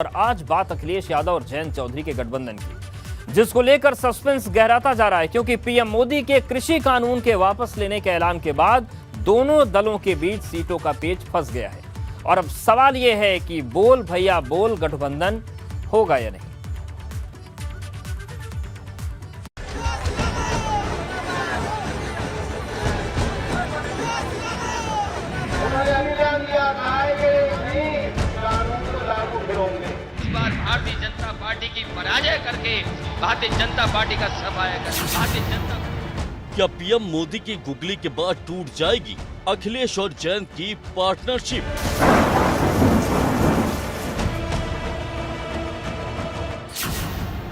और आज बात अखिलेश यादव और जयंत चौधरी के गठबंधन की, जिसको लेकर सस्पेंस गहराता जा रहा है, क्योंकि पीएम मोदी के कृषि कानून के वापस लेने के ऐलान के बाद दोनों दलों के बीच सीटों का पेच फंस गया है। और अब सवाल यह है कि बोल भैया बोल गठबंधन होगा या नहीं। भारतीय जनता पार्टी की पराजय करके भारतीय जनता पार्टी का सफाया कर भारतीय जनता। क्या पीएम मोदी की गुगली के बाद टूट जाएगी अखिलेश और जयंत की पार्टनरशिप?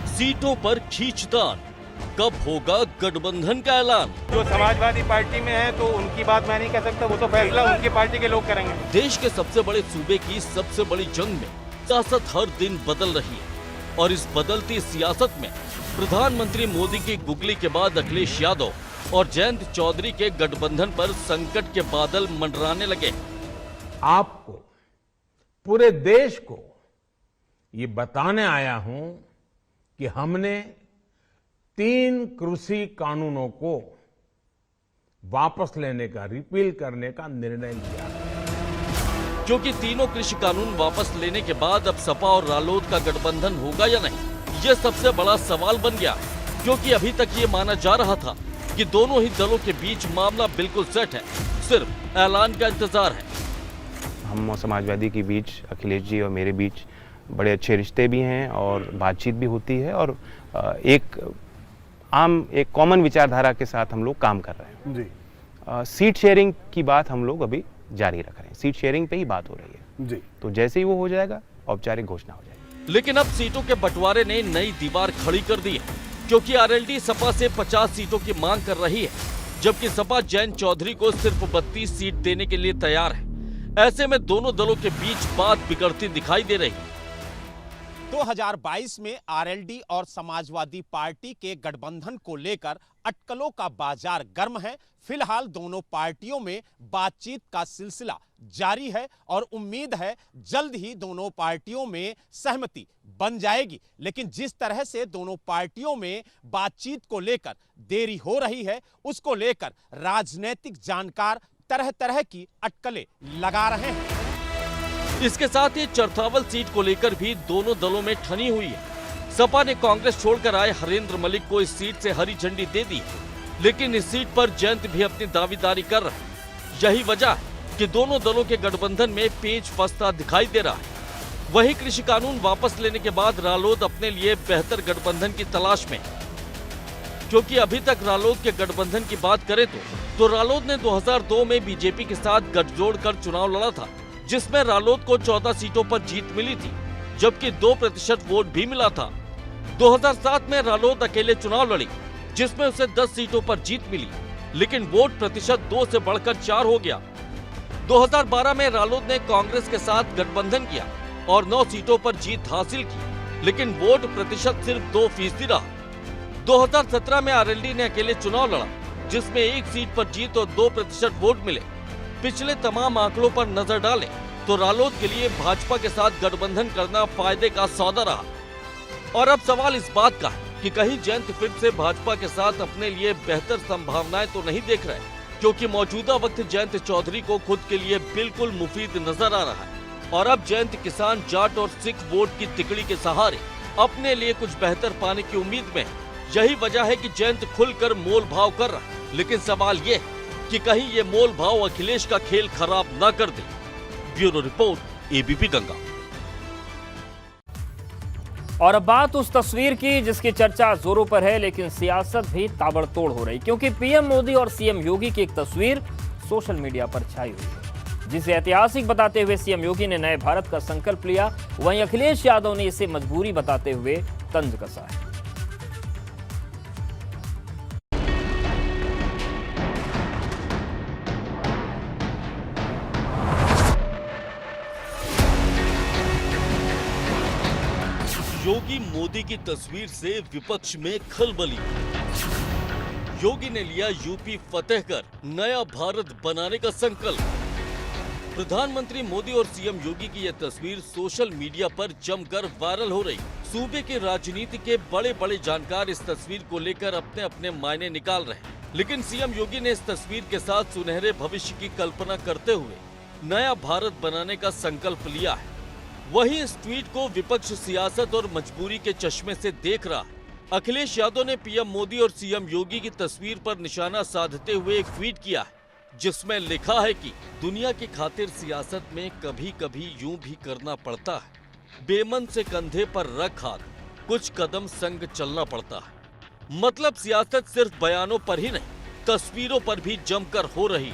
सीटों पर खींचतान, कब होगा गठबंधन का ऐलान? जो समाजवादी पार्टी में है तो उनकी बात मैं नहीं कह सकता, वो तो फैसला उनकी पार्टी के लोग करेंगे। देश के सबसे बड़े सूबे की सबसे बड़ी जंग में सियासत हर दिन बदल रही है और इस बदलती सियासत में प्रधानमंत्री मोदी की गुगली के बाद अखिलेश यादव और जयंत चौधरी के गठबंधन पर संकट के बादल मंडराने लगे। आपको, पूरे देश को ये बताने आया हूं कि हमने 3 कृषि कानूनों को वापस लेने का, रिपील करने का निर्णय लिया है। क्योंकि तीनों कृषि कानून वापस लेने के बाद अब सपा और रालोद का गठबंधन होगा या नहीं, ये सबसे बड़ा सवाल बन गया। क्योंकि अभी तक ये माना जा रहा था कि दोनों ही दलों के बीच मामला बिल्कुल सेट है, सिर्फ ऐलान का इंतजार है। हम समाजवादी के बीच, अखिलेश जी और मेरे बीच बड़े अच्छे रिश्ते भी हैं और बातचीत भी होती है और एक कॉमन विचारधारा के साथ हम लोग काम कर रहे हैं जी। सीट शेयरिंग की बात हम लोग अभी जारी रख रहे हैं, सीट शेयरिंग पे ही बात हो रही है जी। तो जैसे ही वो हो जाएगा औपचारिक घोषणा हो जाएगी। लेकिन अब सीटों के बंटवारे ने नई दीवार खड़ी कर दी है, क्योंकि आरएलडी सपा से 50 सीटों की मांग कर रही है, जबकि सपा जयंत चौधरी को सिर्फ 32 सीट देने के लिए तैयार है। ऐसे में दोनों दलों के बीच बात बिगड़ती दिखाई दे रही है। 2022 में आरएलडी और समाजवादी पार्टी के गठबंधन को लेकर अटकलों का बाजार गर्म है। फिलहाल दोनों पार्टियों में बातचीत का सिलसिला जारी है और उम्मीद है जल्द ही दोनों पार्टियों में सहमति बन जाएगी। लेकिन जिस तरह से दोनों पार्टियों में बातचीत को लेकर देरी हो रही है, उसको लेकर राजनीतिक जानकार तरह तरह की अटकलें लगा रहे हैं। इसके साथ ही चरथावल सीट को लेकर भी दोनों दलों में ठनी हुई है। सपा ने कांग्रेस छोड़कर आए हरेंद्र मलिक को इस सीट से हरी झंडी दे दी, लेकिन इस सीट पर जयंत भी अपनी दावेदारी कर रहे हैं। यही वजह है कि दोनों दलों के गठबंधन में पेच फंसता दिखाई दे रहा है। वही कृषि कानून वापस लेने के बाद रालोद अपने लिए बेहतर गठबंधन की तलाश में, क्योंकि अभी तक रालोद के गठबंधन की बात करें तो रालोद ने 2002 में बीजेपी के साथ गठजोड़ कर चुनाव लड़ा था, जिसमें रालोद को 14 सीटों पर जीत मिली थी, जबकि 2% वोट भी मिला था। 2007 में रालोद अकेले चुनाव लड़ी, जिसमें उसे 10 सीटों पर जीत मिली, लेकिन वोट प्रतिशत 2 से बढ़कर 4 हो गया। 2012 में रालोद ने कांग्रेस के साथ गठबंधन किया और 9 सीटों पर जीत हासिल की, लेकिन वोट प्रतिशत सिर्फ 2% रहा। 2017 में आरएलडी ने अकेले चुनाव लड़ा, जिसमें 1 सीट पर जीत और 2% वोट मिले। पिछले तमाम आंकड़ों पर नजर डालें तो रालोद के लिए भाजपा के साथ गठबंधन करना फायदे का सौदा रहा। और अब सवाल इस बात का है कि कहीं जयंत फिर से भाजपा के साथ अपने लिए बेहतर संभावनाएं तो नहीं देख रहे, क्योंकि मौजूदा वक्त जयंत चौधरी को खुद के लिए बिल्कुल मुफीद नजर आ रहा है। और अब जयंत किसान, जाट और सिख वोट की तिकड़ी के सहारे अपने लिए कुछ बेहतर पाने की उम्मीद में है। यही वजह है कि जयंत खुलकर मोल भाव कर रहा है। लेकिन सवाल ये है कि कहीं ये मोल भाव अखिलेश का खेल खराब न कर दे। Bureau report, ABP Ganga. और अब बात उस तस्वीर की जिसकी चर्चा जोरों पर है, लेकिन सियासत भी ताबड़तोड़ हो रही, क्योंकि पीएम मोदी और सीएम योगी की एक तस्वीर सोशल मीडिया पर छाई हुई है, जिसे ऐतिहासिक बताते हुए सीएम योगी ने नए भारत का संकल्प लिया। वहीं अखिलेश यादव ने इसे मजबूरी बताते हुए तंज कसा है। योगी मोदी की तस्वीर से विपक्ष में खलबली। योगी ने लिया यूपी फतेह कर नया भारत बनाने का संकल्प। प्रधानमंत्री मोदी और सीएम योगी की यह तस्वीर सोशल मीडिया पर जमकर वायरल हो रही। सूबे के राजनीति के बड़े बड़े जानकार इस तस्वीर को लेकर अपने अपने मायने निकाल रहे हैं, लेकिन सीएम योगी ने इस तस्वीर के साथ सुनहरे भविष्य की कल्पना करते हुए नया भारत बनाने का संकल्प लिया है। वहीं इस ट्वीट को विपक्ष सियासत और मजबूरी के चश्मे से देख रहा है। अखिलेश यादव ने पीएम मोदी और सीएम योगी की तस्वीर पर निशाना साधते हुए एक ट्वीट किया है, जिसमें लिखा है कि दुनिया की खातिर सियासत में कभी कभी यूं भी करना पड़ता है, बेमन से कंधे पर रख हाथ, कुछ कदम संग चलना पड़ता है। मतलब सियासत सिर्फ बयानों पर ही नहीं, तस्वीरों पर भी जमकर हो रही।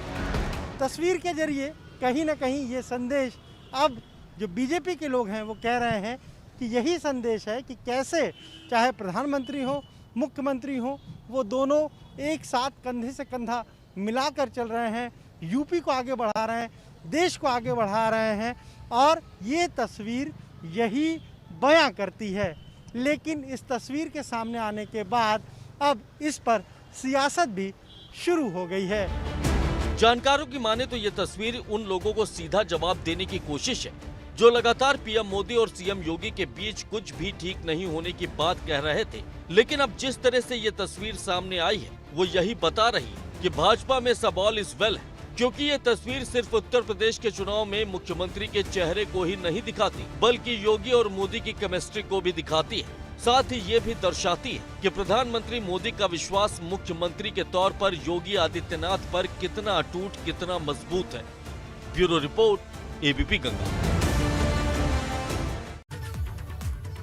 तस्वीर के जरिए कहीं ना कहीं ये संदेश अब जो बीजेपी के लोग हैं वो कह रहे हैं कि यही संदेश है कि कैसे चाहे प्रधानमंत्री हो, मुख्यमंत्री हो, वो दोनों एक साथ कंधे से कंधा मिलाकर चल रहे हैं, यूपी को आगे बढ़ा रहे हैं, देश को आगे बढ़ा रहे हैं और ये तस्वीर यही बयां करती है। लेकिन इस तस्वीर के सामने आने के बाद अब इस पर सियासत भी शुरू हो गई है। जानकारों की माने तो ये तस्वीर उन लोगों को सीधा जवाब देने की कोशिश है जो लगातार पीएम मोदी और सीएम योगी के बीच कुछ भी ठीक नहीं होने की बात कह रहे थे। लेकिन अब जिस तरह से ये तस्वीर सामने आई है वो यही बता रही है कि भाजपा में सब ऑल इज वेल है, क्योंकि ये तस्वीर सिर्फ उत्तर प्रदेश के चुनाव में मुख्यमंत्री के चेहरे को ही नहीं दिखाती, बल्कि योगी और मोदी की केमिस्ट्री को भी दिखाती है। साथ ही ये भी दर्शाती है कि प्रधानमंत्री मोदी का विश्वास मुख्यमंत्री के तौर पर योगी आदित्यनाथ पर कितना अटूट, कितना मजबूत है। Bureau report, ABP Ganga.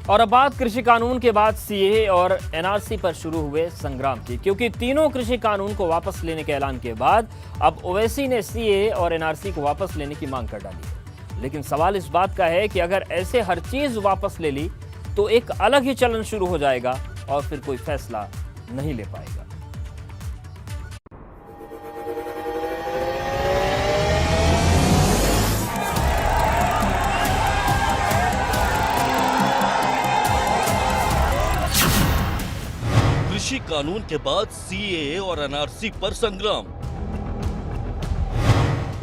और अब बात कृषि कानून के बाद सीएए और एनआरसी पर शुरू हुए संग्राम की, क्योंकि तीनों कृषि कानून को वापस लेने के ऐलान के बाद अब ओवैसी ने सीएए और एनआरसी को वापस लेने की मांग कर डाली है। लेकिन सवाल इस बात का है कि अगर ऐसे हर चीज वापस ले ली तो एक अलग ही चलन शुरू हो जाएगा और फिर कोई फैसला नहीं ले पाएगा। कृषि कानून के बाद सीएए और एनआरसी पर संग्राम।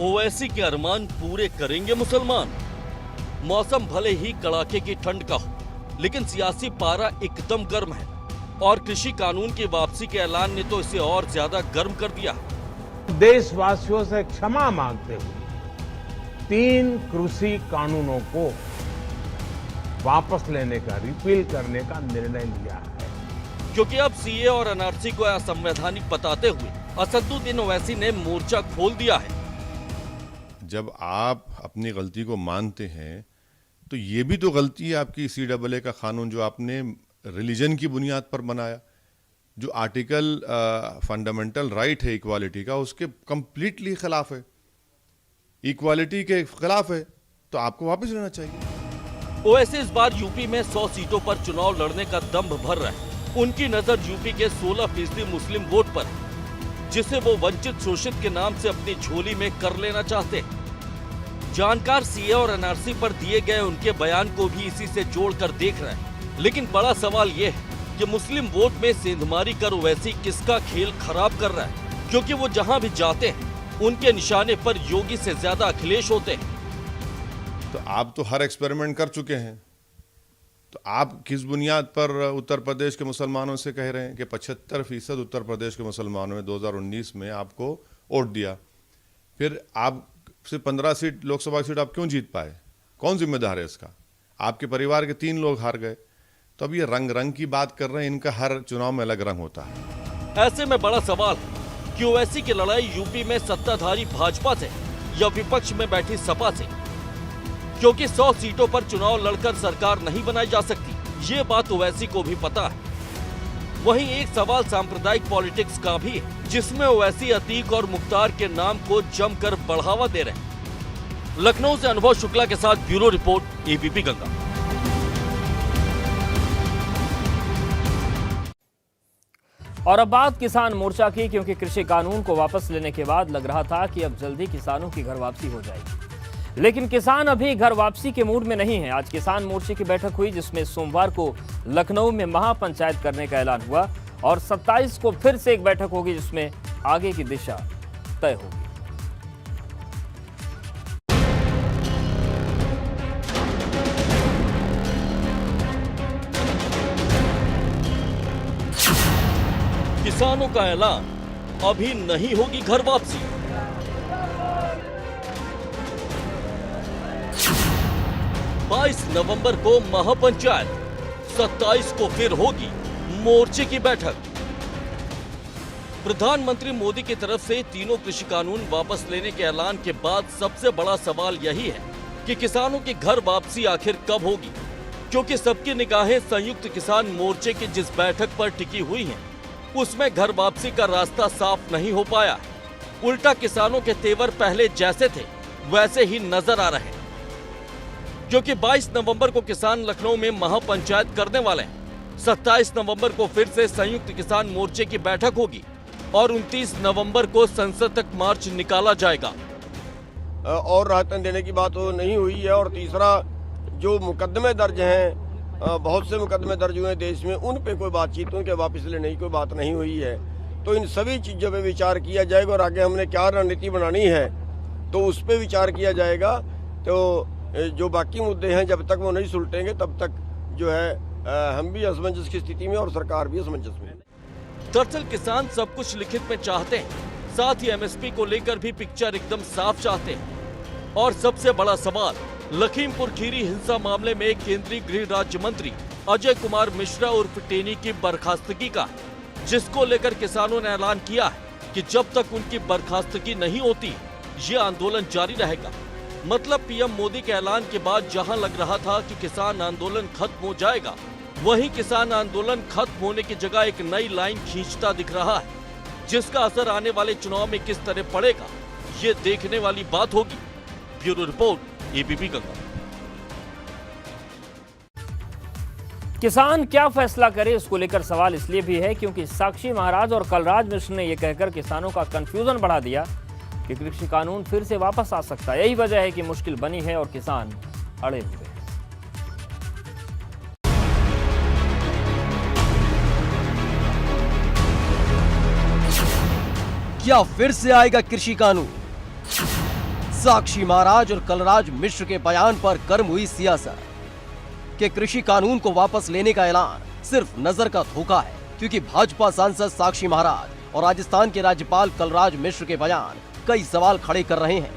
ओवैसी के अरमान पूरे करेंगे मुसलमान। मौसम भले ही कड़ाके की ठंड का हो, लेकिन सियासी पारा एकदम गर्म है और कृषि कानून की वापसी के ऐलान ने तो इसे और ज्यादा गर्म कर दिया। देशवासियों से क्षमा मांगते हुए 3 कृषि कानूनों को वापस लेने का, रिपील करने का निर्णय लिया है, क्योंकि अब सीए और एनआरसी को असंवैधानिक बताते हुए असदुद्दीन ओवैसी ने मोर्चा खोल दिया है। जब आप अपनी गलती को मानते हैं तो ये भी तो गलती है आपकी सीएए का कानून जो आपने रिलीजन की बुनियाद पर बनाया, जो आर्टिकल फंडामेंटल राइट है इक्वालिटी का, उसके कंप्लीटली खिलाफ है, इक्वालिटी के खिलाफ है, तो आपको वापस लेना चाहिए। ओवैसी इस बार यूपी में 100 सीटों पर चुनाव लड़ने का दम्भ भर रहा है। उनकी नजर यूपी के 16% मुस्लिम वोट पर है, जिसे वो वंचित शोषित के नाम से अपनी झोली में कर लेना चाहते हैं। जानकार सीए और एनआरसी पर दिए गए उनके बयान को भी इसी से जोड़कर देख रहे हैं। लेकिन बड़ा सवाल ये है कि मुस्लिम वोट में सेंधमारी कर ओवैसी किसका खेल खराब कर रहा है, क्योंकि वो जहां भी जाते हैं उनके निशाने पर योगी से ज्यादा अखिलेश होते हैं। तो आप तो हर एक्सपेरिमेंट कर चुके हैं, तो आप किस बुनियाद पर उत्तर प्रदेश के मुसलमानों से कह रहे हैं कि 75% उत्तर प्रदेश के मुसलमानों ने 2019 में आपको वोट दिया, फिर आप सिर्फ 15 सीट लोकसभा सीट आप क्यों जीत पाए? कौन जिम्मेदार है इसका? आपके परिवार के 3 लोग हार गए। तो अब ये रंग की बात कर रहे हैं, इनका हर चुनाव में अलग रंग होता है। ऐसे में बड़ा सवाल है कि ओवैसी की लड़ाई यूपी में सत्ताधारी भाजपा से या विपक्ष में बैठी सपा से, क्योंकि 100 सीटों पर चुनाव लड़कर सरकार नहीं बनाई जा सकती, ये बात ओवैसी को भी पता है। वहीं एक सवाल सांप्रदायिक पॉलिटिक्स का भी है, जिसमें ओवैसी अतीक और मुख्तार के नाम को जमकर बढ़ावा दे रहे हैं। लखनऊ से अनुभव शुक्ला के साथ ब्यूरो रिपोर्ट, एबीपी गंगा। और अब बात किसान मोर्चा की, क्योंकि कृषि कानून को वापस लेने के बाद लग रहा था कि अब जल्दी किसानों की घर वापसी हो जाएगी, लेकिन किसान अभी घर वापसी के मूड में नहीं है। आज किसान मोर्चे की बैठक हुई, जिसमें सोमवार को लखनऊ में महापंचायत करने का ऐलान हुआ और 27 को फिर से एक बैठक होगी, जिसमें आगे की दिशा तय होगी। किसानों का ऐलान, अभी नहीं होगी घर वापसी। 22 नवंबर को महापंचायत, 27 को फिर होगी मोर्चे की बैठक। प्रधानमंत्री मोदी की तरफ से तीनों कृषि कानून वापस लेने के ऐलान के बाद सबसे बड़ा सवाल यही है कि किसानों की घर वापसी आखिर कब होगी, क्योंकि सबकी निगाहें संयुक्त किसान मोर्चे की जिस बैठक पर टिकी हुई हैं, उसमें घर वापसी का रास्ता साफ नहीं हो पाया। उल्टा किसानों के तेवर पहले जैसे थे वैसे ही नजर आ रहे हैं, क्योंकि 22 नवंबर को किसान लखनऊ में महापंचायत करने वाले हैं। 27 नवंबर को फिर से संयुक्त किसान मोर्चे की बैठक होगी और 29 नवंबर को संसद तक मार्च निकाला जाएगा। और राहत देने की बात नहीं हुई है। और तीसरा, जो मुकदमे दर्ज हैं, बहुत से मुकदमे दर्ज हुए हैं देश में, उन पे कोई बातचीत, उनके वापस लेने की कोई बात नहीं हुई है। तो इन सभी चीज़ों पे विचार किया जाएगा और आगे हमने क्या रणनीति बनानी है तो उस पर विचार किया जाएगा। तो जो बाकी मुद्दे हैं, जब तक वो नहीं सुलटेंगे तब तक जो है हम भी असमंजस की स्थिति में और सरकार भी असमंजस में। दरअसल किसान सब कुछ लिखित में चाहते हैं, साथ ही एमएसपी को लेकर भी पिक्चर एकदम साफ चाहते हैं। और सबसे बड़ा सवाल लखीमपुर खीरी हिंसा मामले में केंद्रीय गृह राज्य मंत्री अजय कुमार मिश्रा उर्फ टेनी की बर्खास्तगी का, जिसको लेकर किसानों ने ऐलान किया है कि जब तक उनकी बर्खास्तगी नहीं होती ये आंदोलन जारी रहेगा। मतलब पीएम मोदी के ऐलान के बाद जहां लग रहा था कि किसान आंदोलन खत्म हो जाएगा, वहीं किसान आंदोलन खत्म होने की जगह एक नई लाइन खींचता दिख रहा है, जिसका असर आने वाले चुनाव में किस तरह पड़ेगा ये देखने वाली बात होगी। Bureau report, ABP Ganga. किसान क्या फैसला करे, इसको लेकर सवाल इसलिए भी है क्योंकि साक्षी महाराज और कलराज मिश्र ने यह कहकर किसानों का कंफ्यूजन बढ़ा दिया कि कृषि कानून फिर से वापस आ सकता है। यही वजह है कि मुश्किल बनी है और किसान अड़े हुए हैं। क्या फिर से आएगा कृषि कानून? साक्षी महाराज और कलराज मिश्र के बयान पर गर्म हुई सियासत कि कृषि कानून को वापस लेने का ऐलान सिर्फ नजर का धोखा है, क्योंकि भाजपा सांसद साक्षी महाराज और राजस्थान के राज्यपाल कलराज मिश्र के बयान कई सवाल खड़े कर रहे हैं।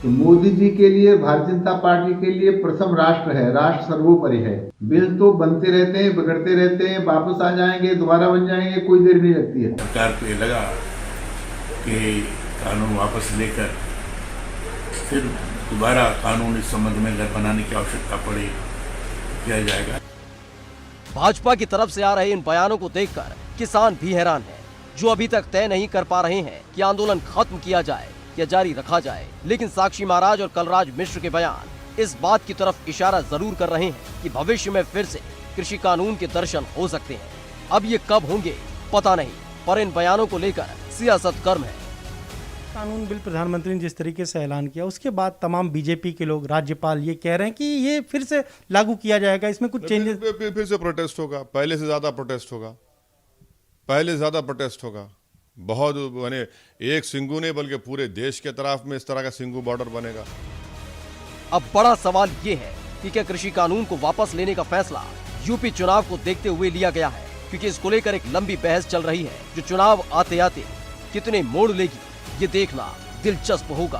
तो मोदी जी के लिए, भारतीय जनता पार्टी के लिए प्रथम राष्ट्र है, राष्ट्र सर्वोपरि है। बिल तो बनते रहते हैं, बिगड़ते रहते हैं, वापस आ जाएंगे, दोबारा बन जाएंगे, कोई देर नहीं लगती है। सरकार को ये लगा कि कानून वापस लेकर फिर दोबारा कानून इस संबंध में अगर बनाने की आवश्यकता पड़े किया जाएगा। भाजपा की तरफ से आ रहे इन बयानों को देखकर किसान भी हैरान हैं, जो अभी तक तय नहीं कर पा रहे हैं कि आंदोलन खत्म किया जाए या जारी रखा जाए। लेकिन साक्षी महाराज और कलराज मिश्र के बयान इस बात की तरफ इशारा जरूर कर रहे हैं कि भविष्य में फिर से कृषि कानून के दर्शन हो सकते हैं। अब ये कब होंगे पता नहीं, पर इन बयानों को लेकर सियासत गर्म है। कानून बिल प्रधानमंत्री ने जिस तरीके से ऐलान किया, उसके बाद तमाम बीजेपी के लोग, राज्यपाल ये कह रहे हैं कि ये फिर से लागू किया जाएगा, इसमें कुछ चेंजेस। फिर से प्रोटेस्ट होगा, पहले से ज्यादा प्रोटेस्ट होगा, पहले ज्यादा प्रोटेस्ट होगा। बहुत माने एक सिंगू नहीं बल्कि पूरे देश के तरफ में इस तरह का सिंगू बॉर्डर बनेगा। अब बड़ा सवाल ये है कि क्या कृषि कानून को वापस लेने का फैसला यूपी चुनाव को देखते हुए लिया गया है, क्योंकि इसको लेकर एक लंबी बहस चल रही है जो चुनाव आते आते कितने मोड़ लेगी ये देखना दिलचस्प होगा।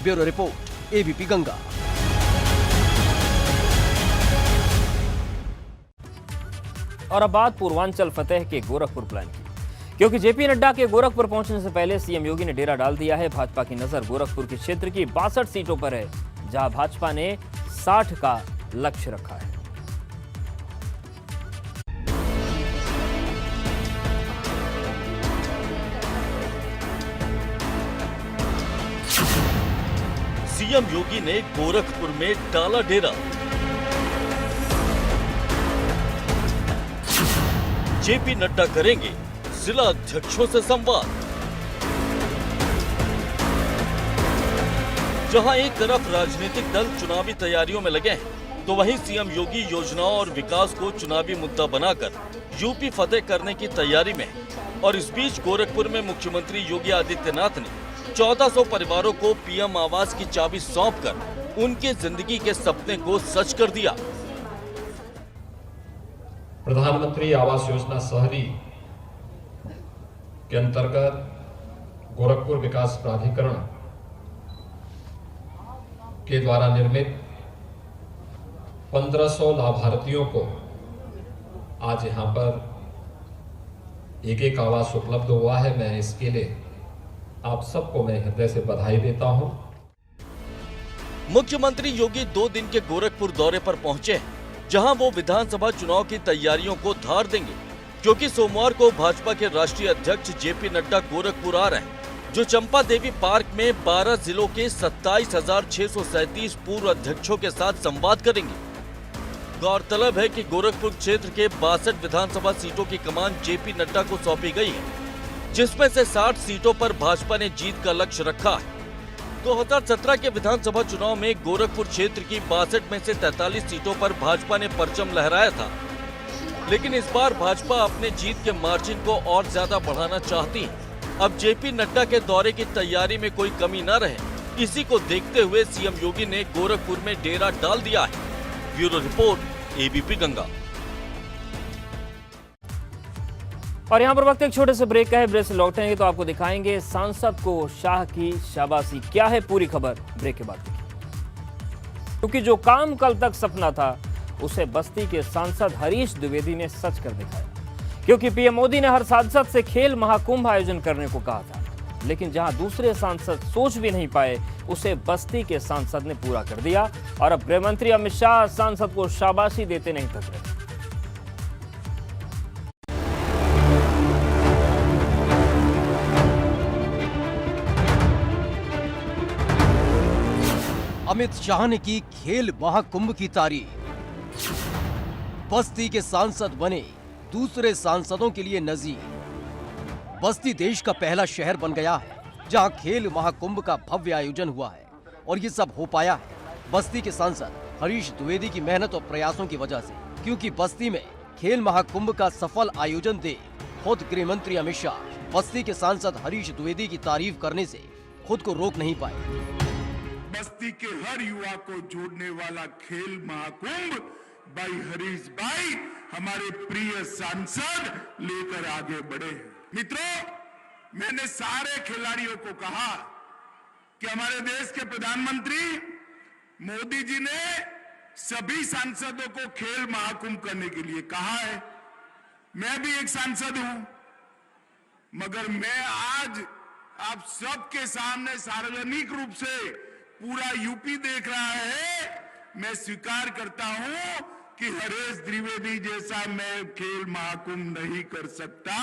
Bureau report, ABP Ganga. और अब बात पूर्वांचल फतेह के गोरखपुर प्लान की, क्योंकि जेपी नड्डा के गोरखपुर पहुंचने से पहले सीएम योगी ने डेरा डाल दिया है। भाजपा की नजर गोरखपुर के क्षेत्र की 62 सीटों पर है, जहां भाजपा ने 60 का लक्ष्य रखा है। सीएम योगी ने गोरखपुर में डाला डेरा। जेपी नड्डा करेंगे जिला अध्यक्षों से संवाद। जहां एक तरफ राजनीतिक दल चुनावी तैयारियों में लगे हैं, तो वहीं सीएम योगी योजनाओं और विकास को चुनावी मुद्दा बनाकर यूपी फतेह करने की तैयारी में है। और इस बीच गोरखपुर में मुख्यमंत्री योगी आदित्यनाथ ने 1400 परिवारों को पीएम आवास की चाबी सौंपकर उनके जिंदगी के सपने को सच कर दिया। प्रधानमंत्री आवास योजना शहरी के अंतर्गत गोरखपुर विकास प्राधिकरण के द्वारा निर्मित 1500 लाभार्थियों को आज यहां पर एक आवास उपलब्ध हुआ है। मैं इसके लिए आप सबको मैं हृदय से बधाई देता हूं। मुख्यमंत्री योगी 2 दिन के गोरखपुर दौरे पर पहुंचे हैं, जहां वो विधानसभा चुनाव की तैयारियों को धार देंगे, क्योंकि सोमवार को भाजपा के राष्ट्रीय अध्यक्ष जेपी नड्डा गोरखपुर आ रहे हैं, जो चंपा देवी पार्क में 12 जिलों के 27,637 पूर्व अध्यक्षों के साथ संवाद करेंगे। गौरतलब है कि गोरखपुर क्षेत्र के 62 विधानसभा सीटों की कमान जेपी नड्डा को सौंपी गई है, जिसमें से 60 सीटों पर भाजपा ने जीत का लक्ष्य रखा है। 2017 के विधानसभा चुनाव में गोरखपुर क्षेत्र की 62 में से 43 सीटों पर भाजपा ने परचम लहराया था, लेकिन इस बार भाजपा अपने जीत के मार्जिन को और ज्यादा बढ़ाना चाहती है। अब जेपी नड्डा के दौरे की तैयारी में कोई कमी न रहे, इसी को देखते हुए सीएम योगी ने गोरखपुर में डेरा डाल दिया है। Bureau report, ABP Ganga. और यहाँ पर वक्त एक छोटे से ब्रेक का है। ब्रेक से लौटेंगे तो आपको दिखाएंगे सांसद को शाह की शाबाशी। क्या है पूरी खबर, ब्रेक के बाद देखिए। क्योंकि जो काम कल तक सपना था, उसे बस्ती के सांसद हरीश द्विवेदी ने सच कर दिखाया। क्योंकि पीएम मोदी ने हर सांसद से खेल महाकुंभ आयोजन करने को कहा था, लेकिन जहां दूसरे सांसद सोच भी नहीं पाए, उसे बस्ती के सांसद ने पूरा कर दिया। और अब गृह मंत्री अमित शाह सांसद को शाबाशी देते नहीं थक रहे। अमित शाह ने की खेल महाकुंभ की तारीफ। बस्ती के सांसद बने दूसरे सांसदों के लिए नजीर। बस्ती देश का पहला शहर बन गया है जहां खेल महाकुंभ का भव्य आयोजन हुआ है, और ये सब हो पाया है बस्ती के सांसद हरीश द्विवेदी की मेहनत और प्रयासों की वजह से। क्योंकि बस्ती में खेल महाकुंभ का सफल आयोजन देख खुद गृह मंत्री अमित शाह बस्ती के सांसद हरीश द्विवेदी की तारीफ करने से खुद को रोक नहीं पाए। बस्ती के हर युवा को जोड़ने वाला खेल महाकुंभ भाई हरीश भाई हमारे प्रिय सांसद लेकर आगे बढ़े। मित्रों, मैंने सारे खिलाड़ियों को कहा कि हमारे देश के प्रधानमंत्री मोदी जी ने सभी सांसदों को खेल महाकुंभ करने के लिए कहा है। मैं भी एक सांसद हूं, मगर मैं आज आप सबके सामने सार्वजनिक रूप से पूरा यूपी देख रहा है, मैं स्वीकार करता हूं कि हरीश द्विवेदी जैसा मैं खेल महाकुंभ नहीं कर सकता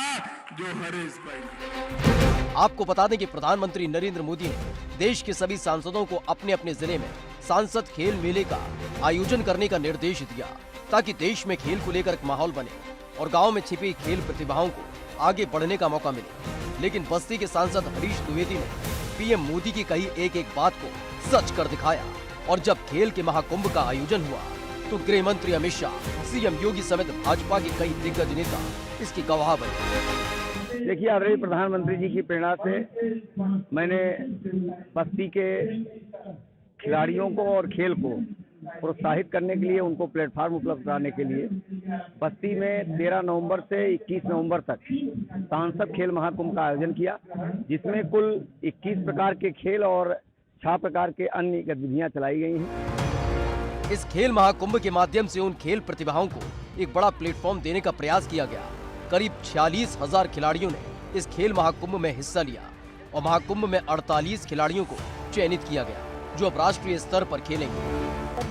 जो हरीश भाई। आपको बता दें कि प्रधानमंत्री नरेंद्र मोदी ने देश के सभी सांसदों को अपने अपने जिले में सांसद खेल मेले का आयोजन करने का निर्देश दिया, ताकि देश में खेल को लेकर एक माहौल बने और गांव में छिपी खेल प्रतिभाओं को आगे बढ़ने का मौका मिले। लेकिन बस्ती के सांसद हरीश द्विवेदी ने पीएम मोदी की कही एक एक बात को सच कर दिखाया, और जब खेल के महाकुंभ का आयोजन हुआ तो गृह मंत्री अमित शाह, सीएम योगी समेत भाजपा के कई दिग्गज नेता इसकी गवाह बने। देखिए, आदरणीय प्रधानमंत्री जी की प्रेरणा से मैंने बस्ती के खिलाड़ियों को और खेल को प्रोत्साहित करने के लिए, उनको प्लेटफॉर्म उपलब्ध कराने के लिए बस्ती में 13 नवंबर से 21 नवंबर तक सांसद खेल महाकुंभ का आयोजन किया, जिसमें कुल 21 प्रकार के खेल और 6 प्रकार के अन्य गतिविधियां चलाई गई हैं। इस खेल महाकुंभ के माध्यम से उन खेल प्रतिभाओं को एक बड़ा प्लेटफॉर्म देने का प्रयास किया गया। करीब 46,000 खिलाड़ियों ने इस खेल महाकुंभ में हिस्सा लिया, और महाकुंभ में 48 खिलाड़ियों को चयनित किया गया, जो अब राष्ट्रीय स्तर पर खेलेंगे।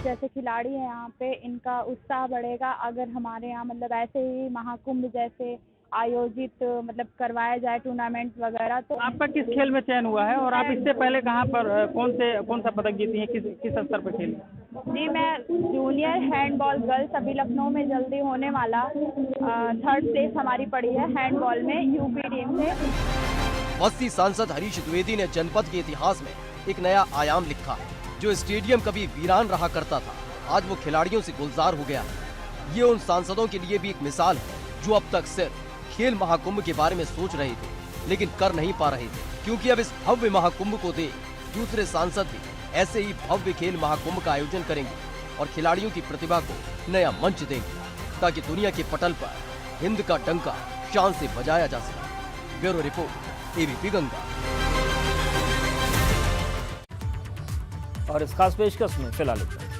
जैसे खिलाड़ी हैं यहाँ पे, इनका उत्साह बढ़ेगा अगर हमारे यहाँ मतलब ऐसे ही महाकुंभ जैसे आयोजित मतलब करवाया जाए टूर्नामेंट वगैरह। तो आपका किस खेल में चयन हुआ है, और आप इससे पहले कहाँ पर कौन सा पदक जीती हैं, किस स्तर पर खेली? जी, मैं जूनियर हैंडबॉल गर्ल्स अभी लखनऊ में जल्दी होने वाला 3rd प्लेस हमारी पड़ी है हैंडबॉल में यूपी टीम से। बस्ती सांसद हरीश द्विवेदी ने जनपद के इतिहास में एक नया आयाम लिखा है। जो स्टेडियम कभी वीरान रहा करता था, आज वो खिलाड़ियों से गुलजार हो गया है। ये उन सांसदों के लिए भी एक मिसाल है जो अब तक सिर्फ खेल महाकुंभ के बारे में सोच रहे थे, लेकिन कर नहीं पा रहे थे। क्योंकि अब इस भव्य महाकुंभ को देख दूसरे सांसद भी ऐसे ही भव्य खेल महाकुंभ का आयोजन करेंगे और खिलाड़ियों की प्रतिभा को नया मंच देंगे। ताकि दुनिया के पटल पर हिंद का डंका शान से बजाया जा सके। Bureau report, ABP Ganga. और इस खास पेशकश में फिलहाल इतना।